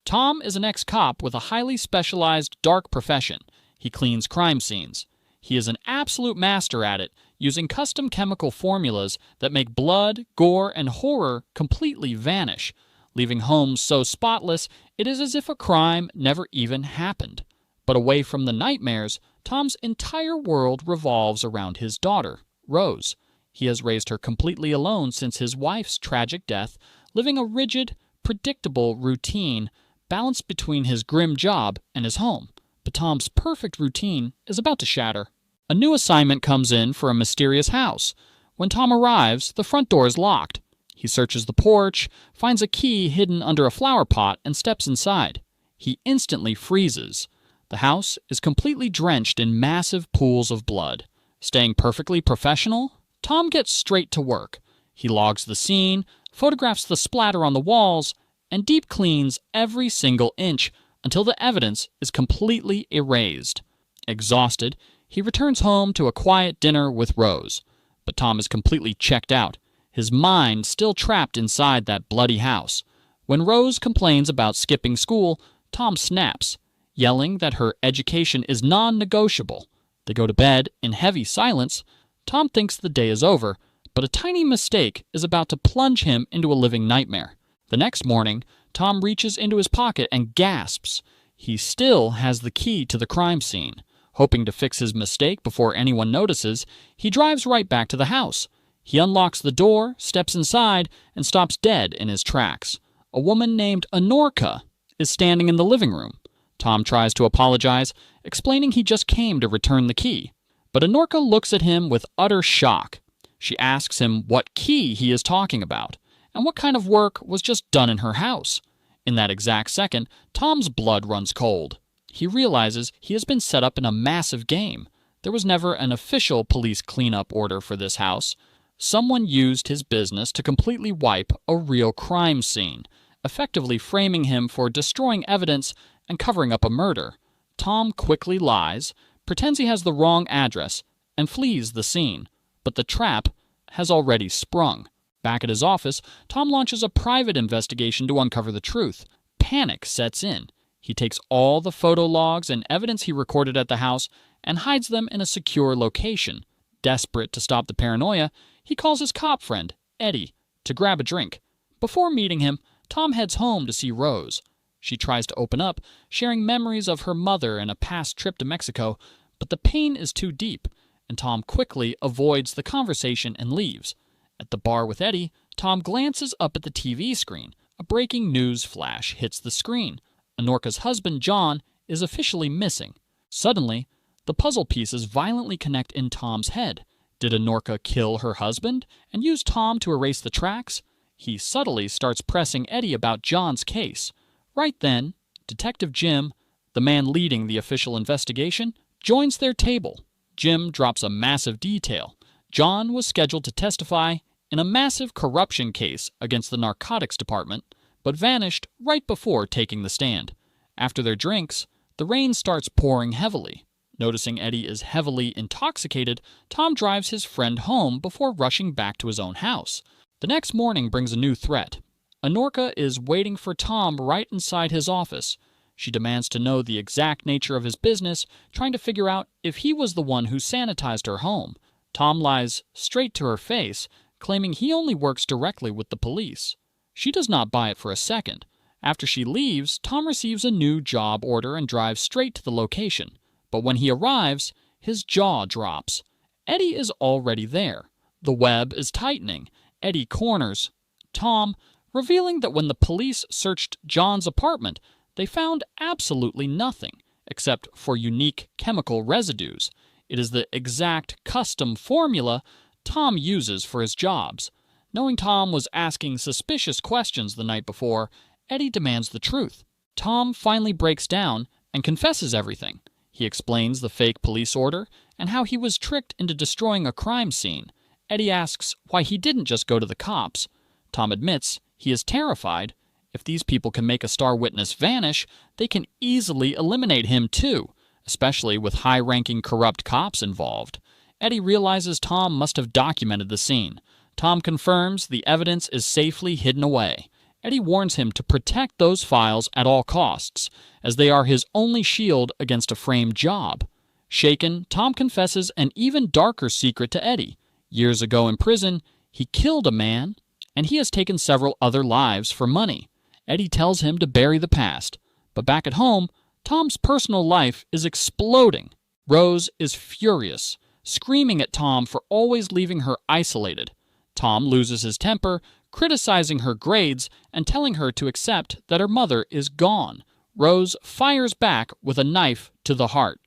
Tom is an ex-cop with a highly specialized dark profession. He cleans crime scenes. He is an absolute master at it, using custom chemical formulas that make blood, gore, and horror completely vanish, leaving homes so spotless it is as if a crime never even happened. But away from the nightmares, Tom's entire world revolves around his daughter, Rose. He has raised her completely alone since his wife's tragic death, living a rigid, predictable routine balanced between his grim job and his home. But Tom's perfect routine is about to shatter. A new assignment comes in for a mysterious house. When Tom arrives, the front door is locked. He searches the porch, finds a key hidden under a flower pot, and steps inside. He instantly freezes. The house is completely drenched in massive pools of blood. Staying perfectly professional, Tom gets straight to work. He logs the scene, photographs the splatter on the walls, and deep cleans every single inch until the evidence is completely erased. Exhausted, he returns home to a quiet dinner with Rose. But Tom is completely checked out, his mind still trapped inside that bloody house. When Rose complains about skipping school, Tom snaps, yelling that her education is non-negotiable. They go to bed in heavy silence. Tom thinks the day is over, but a tiny mistake is about to plunge him into a living nightmare. The next morning, Tom reaches into his pocket and gasps. He still has the key to the crime scene. Hoping to fix his mistake before anyone notices, he drives right back to the house. He unlocks the door, steps inside, and stops dead in his tracks. A woman named Anorka is standing in the living room. Tom tries to apologize, explaining he just came to return the key. But Anorka looks at him with utter shock. She asks him what key he is talking about, and what kind of work was just done in her house. In that exact second, Tom's blood runs cold. He realizes he has been set up in a massive game. There was never an official police cleanup order for this house. Someone used his business to completely wipe a real crime scene, effectively framing him for destroying evidence and covering up a murder. Tom quickly lies, pretends he has the wrong address, and flees the scene. But the trap has already sprung. Back at his office, Tom launches a private investigation to uncover the truth. Panic sets in. He takes all the photo logs and evidence he recorded at the house and hides them in a secure location. Desperate to stop the paranoia, he calls his cop friend, Eddie, to grab a drink. Before meeting him, Tom heads home to see Rose. She tries to open up, sharing memories of her mother and a past trip to Mexico, but the pain is too deep, and Tom quickly avoids the conversation and leaves. At the bar with Eddie, Tom glances up at the TV screen. A breaking news flash hits the screen. Anorka's husband, John, is officially missing. Suddenly, the puzzle pieces violently connect in Tom's head. Did Anorka kill her husband and use Tom to erase the tracks? He subtly starts pressing Eddie about John's case. Right then, Detective Jim, the man leading the official investigation, joins their table. Jim drops a massive detail. John was scheduled to testify in a massive corruption case against the narcotics department, but vanished right before taking the stand. After their drinks, the rain starts pouring heavily. Noticing Eddie is heavily intoxicated, Tom drives his friend home before rushing back to his own house. The next morning brings a new threat. Anorka is waiting for Tom right inside his office. She demands to know the exact nature of his business, trying to figure out if he was the one who sanitized her home. Tom lies straight to her face, claiming he only works directly with the police. She does not buy it for a second. After she leaves, Tom receives a new job order and drives straight to the location. But when he arrives, his jaw drops. Eddie is already there. The web is tightening. Eddie corners Tom, revealing that when the police searched John's apartment, they found absolutely nothing, except for unique chemical residues. It is the exact custom formula Tom uses for his jobs. Knowing Tom was asking suspicious questions the night before, Eddie demands the truth. Tom finally breaks down and confesses everything. He explains the fake police order and how he was tricked into destroying a crime scene. Eddie asks why he didn't just go to the cops. Tom admits he is terrified. If these people can make a star witness vanish, they can easily eliminate him too, especially with high-ranking corrupt cops involved. Eddie realizes Tom must have documented the scene. Tom confirms the evidence is safely hidden away. Eddie warns him to protect those files at all costs, as they are his only shield against a framed job. Shaken, Tom confesses an even darker secret to Eddie. Years ago in prison, he killed a man, and he has taken several other lives for money. Eddie tells him to bury the past. But back at home, Tom's personal life is exploding. Rose is furious, screaming at Tom for always leaving her isolated. Tom loses his temper, criticizing her grades and telling her to accept that her mother is gone. Rose fires back with a knife to the heart.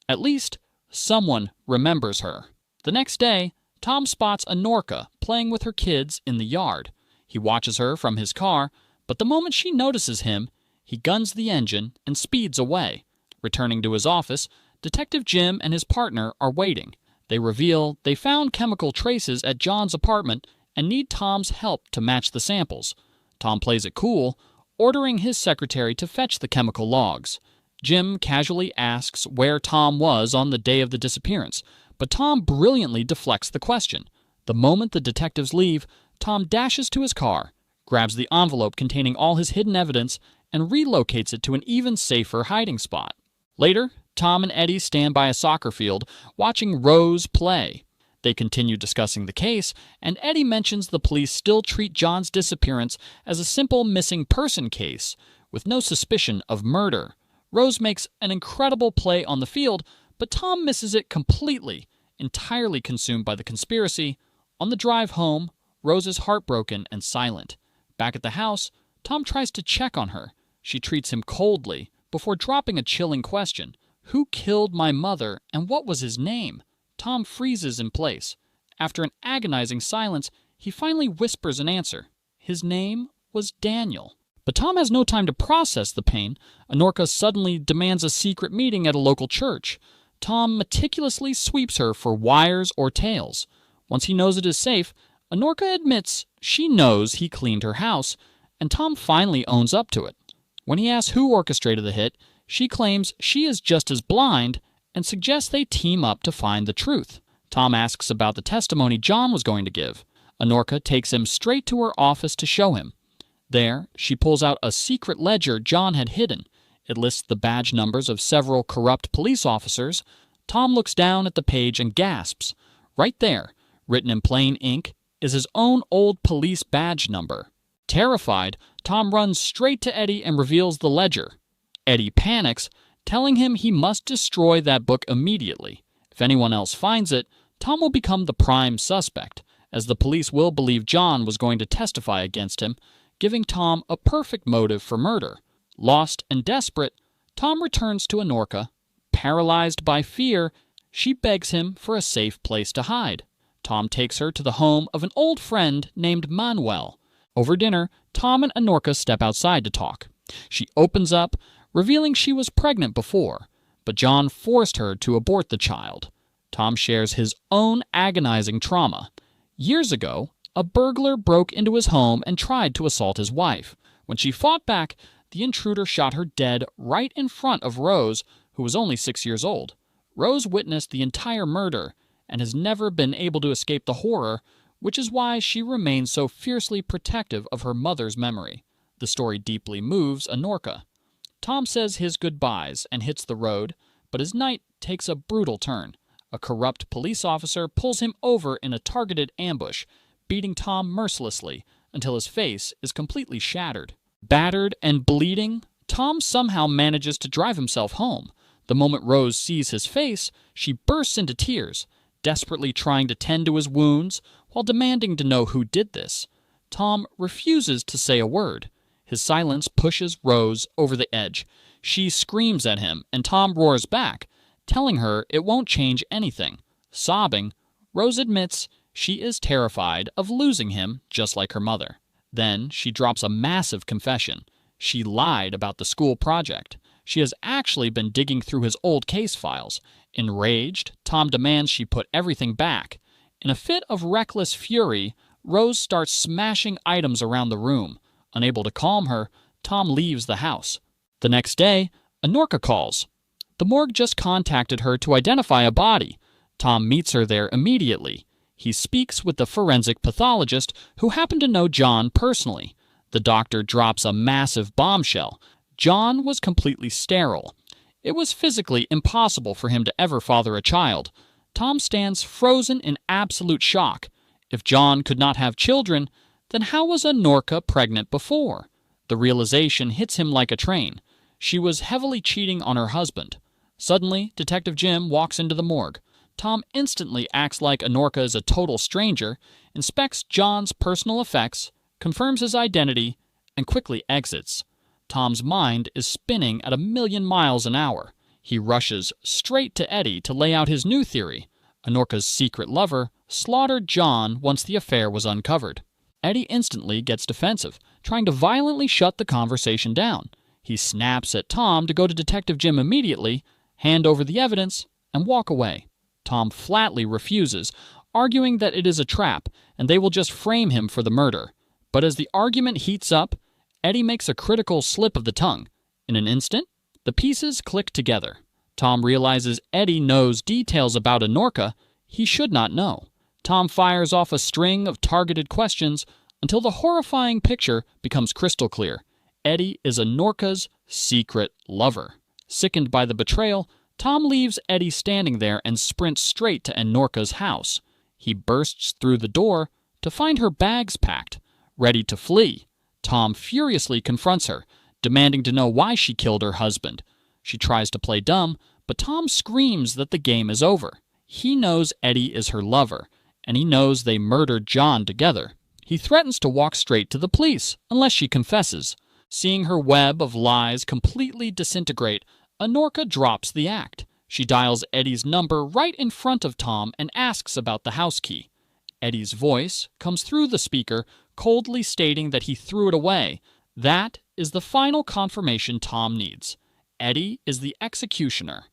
At least, someone remembers her. The next day, Tom spots Anorka playing with her kids in the yard. He watches her from his car, but the moment she notices him, he guns the engine and speeds away. Returning to his office, Detective Jim and his partner are waiting. They reveal they found chemical traces at John's apartment and need Tom's help to match the samples. Tom plays it cool, ordering his secretary to fetch the chemical logs. Jim casually asks where Tom was on the day of the disappearance, but Tom brilliantly deflects the question. The moment the detectives leave, Tom dashes to his car, grabs the envelope containing all his hidden evidence, and relocates it to an even safer hiding spot. Later, Tom and Eddie stand by a soccer field, watching Rose play. They continue discussing the case, and Eddie mentions the police still treat John's disappearance as a simple missing person case, with no suspicion of murder. Rose makes an incredible play on the field, but Tom misses it completely, entirely consumed by the conspiracy. On the drive home, Rose is heartbroken and silent. Back at the house, Tom tries to check on her. She treats him coldly, before dropping a chilling question. Who killed my mother, and what was his name? Tom freezes in place. After an agonizing silence, he finally whispers an answer. His name was Daniel. But Tom has no time to process the pain. Anorka suddenly demands a secret meeting at a local church. Tom meticulously sweeps her for wires or tails. Once he knows it is safe, Anorka admits she knows he cleaned her house, and Tom finally owns up to it. When he asks who orchestrated the hit, she claims she is just as blind and suggests they team up to find the truth. Tom asks about the testimony John was going to give. Anorka takes him straight to her office to show him. There, she pulls out a secret ledger John had hidden. It lists the badge numbers of several corrupt police officers. Tom looks down at the page and gasps. Right there, written in plain ink, is his own old police badge number. Terrified, Tom runs straight to Eddie and reveals the ledger. Eddie panics, telling him he must destroy that book immediately. If anyone else finds it, Tom will become the prime suspect, as the police will believe John was going to testify against him, giving Tom a perfect motive for murder. Lost and desperate, Tom returns to Anorka. Paralyzed by fear, she begs him for a safe place to hide. Tom takes her to the home of an old friend named Manuel. Over dinner, Tom and Anorka step outside to talk. She opens up, revealing she was pregnant before, but John forced her to abort the child. Tom shares his own agonizing trauma. Years ago, a burglar broke into his home and tried to assault his wife. When she fought back, the intruder shot her dead right in front of Rose, who was only 6 years old. Rose witnessed the entire murder and has never been able to escape the horror, which is why she remains so fiercely protective of her mother's memory. The story deeply moves Anorka. Tom says his goodbyes and hits the road, but his night takes a brutal turn. A corrupt police officer pulls him over in a targeted ambush, beating Tom mercilessly until his face is completely shattered. Battered and bleeding, Tom somehow manages to drive himself home. The moment Rose sees his face, she bursts into tears, desperately trying to tend to his wounds while demanding to know who did this. Tom refuses to say a word. His silence pushes Rose over the edge. She screams at him, and Tom roars back, telling her it won't change anything. Sobbing, Rose admits she is terrified of losing him just like her mother. Then she drops a massive confession. She lied about the school project. She has actually been digging through his old case files. Enraged, Tom demands she put everything back. In a fit of reckless fury, Rose starts smashing items around the room. Unable to calm her, Tom leaves the house. The next day, Anorka calls. The morgue just contacted her to identify a body. Tom meets her there immediately. He speaks with the forensic pathologist who happened to know John personally. The doctor drops a massive bombshell. John was completely sterile. It was physically impossible for him to ever father a child. Tom stands frozen in absolute shock. If John could not have children, then how was Anorka pregnant before? The realization hits him like a train. She was heavily cheating on her husband. Suddenly, Detective Jim walks into the morgue. Tom instantly acts like Anorka is a total stranger, inspects John's personal effects, confirms his identity, and quickly exits. Tom's mind is spinning at 1,000,000 miles an hour. He rushes straight to Eddie to lay out his new theory. Anorka's secret lover slaughtered John once the affair was uncovered. Eddie instantly gets defensive, trying to violently shut the conversation down. He snaps at Tom to go to Detective Jim immediately, hand over the evidence, and walk away. Tom flatly refuses, arguing that it is a trap and they will just frame him for the murder. But as the argument heats up, Eddie makes a critical slip of the tongue. In an instant, the pieces click together. Tom realizes Eddie knows details about Anorka he should not know. Tom fires off a string of targeted questions until the horrifying picture becomes crystal clear. Eddie is Anorka's secret lover. Sickened by the betrayal, Tom leaves Eddie standing there and sprints straight to Anorka's house. He bursts through the door to find her bags packed, ready to flee. Tom furiously confronts her, demanding to know why she killed her husband. She tries to play dumb, but Tom screams that the game is over. He knows Eddie is her lover, and he knows they murdered John together. He threatens to walk straight to the police unless she confesses. Seeing her web of lies completely disintegrate, Anorka drops the act. She dials Eddie's number right in front of Tom and asks about the house key. Eddie's voice comes through the speaker, coldly stating that he threw it away. That is the final confirmation Tom needs. Eddie is the executioner.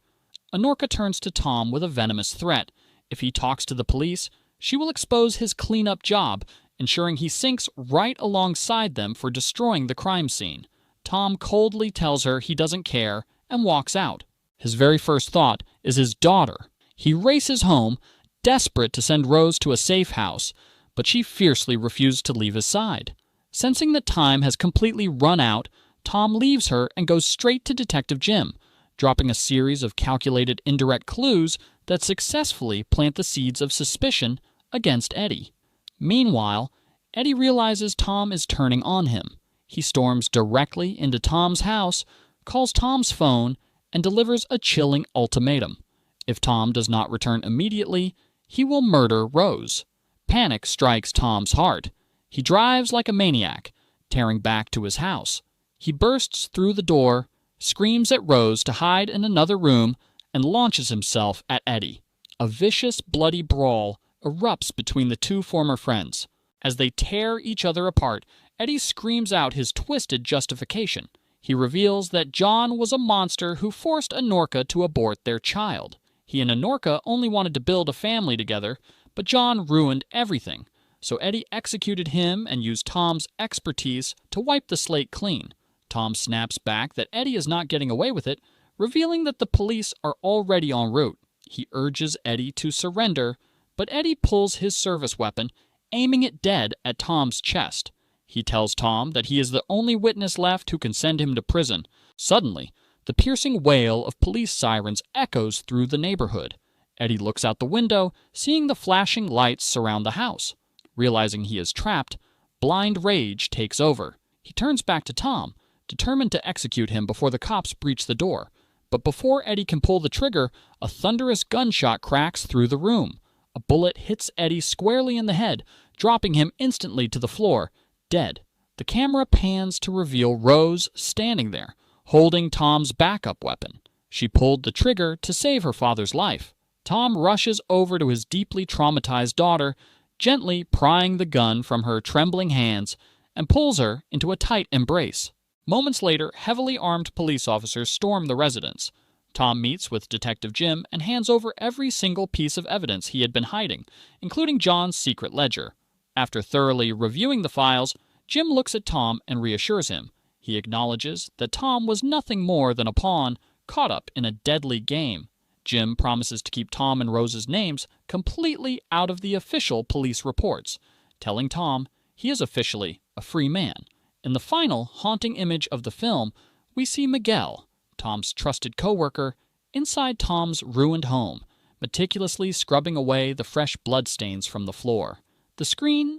Anorka turns to Tom with a venomous threat. If he talks to the police, she will expose his cleanup job, ensuring he sinks right alongside them for destroying the crime scene. Tom coldly tells her he doesn't care and walks out. His very first thought is his daughter. He races home, desperate to send Rose to a safe house, but she fiercely refused to leave his side. Sensing that time has completely run out, Tom leaves her and goes straight to Detective Jim, dropping a series of calculated indirect clues that successfully plant the seeds of suspicion against Eddie. Meanwhile, Eddie realizes Tom is turning on him. He storms directly into Tom's house, calls Tom's phone, and delivers a chilling ultimatum. If Tom does not return immediately, he will murder Rose. Panic strikes Tom's heart. He drives like a maniac, tearing back to his house. He bursts through the door, screams at Rose to hide in another room, and launches himself at Eddie. A vicious, bloody brawl erupts between the two former friends. As they tear each other apart, Eddie screams out his twisted justification. He reveals that John was a monster who forced Anorka to abort their child. He and Anorka only wanted to build a family together, but John ruined everything. So Eddie executed him and used Tom's expertise to wipe the slate clean. Tom snaps back that Eddie is not getting away with it, revealing that the police are already en route. He urges Eddie to surrender, but Eddie pulls his service weapon, aiming it dead at Tom's chest. He tells Tom that he is the only witness left who can send him to prison. Suddenly, the piercing wail of police sirens echoes through the neighborhood. Eddie looks out the window, seeing the flashing lights surround the house. Realizing he is trapped, blind rage takes over. He turns back to Tom, determined to execute him before the cops breach the door. But before Eddie can pull the trigger, a thunderous gunshot cracks through the room. A bullet hits Eddie squarely in the head, dropping him instantly to the floor, dead. The camera pans to reveal Rose standing there, holding Tom's backup weapon. She pulled the trigger to save her father's life. Tom rushes over to his deeply traumatized daughter, gently prying the gun from her trembling hands, and pulls her into a tight embrace. Moments later, heavily armed police officers storm the residence. Tom meets with Detective Jim and hands over every single piece of evidence he had been hiding, including John's secret ledger. After thoroughly reviewing the files, Jim looks at Tom and reassures him. He acknowledges that Tom was nothing more than a pawn caught up in a deadly game. Jim promises to keep Tom and Rose's names completely out of the official police reports, telling Tom he is officially a free man. In the final, haunting image of the film, we see Miguel, Tom's trusted coworker, inside Tom's ruined home, meticulously scrubbing away the fresh bloodstains from the floor. The screen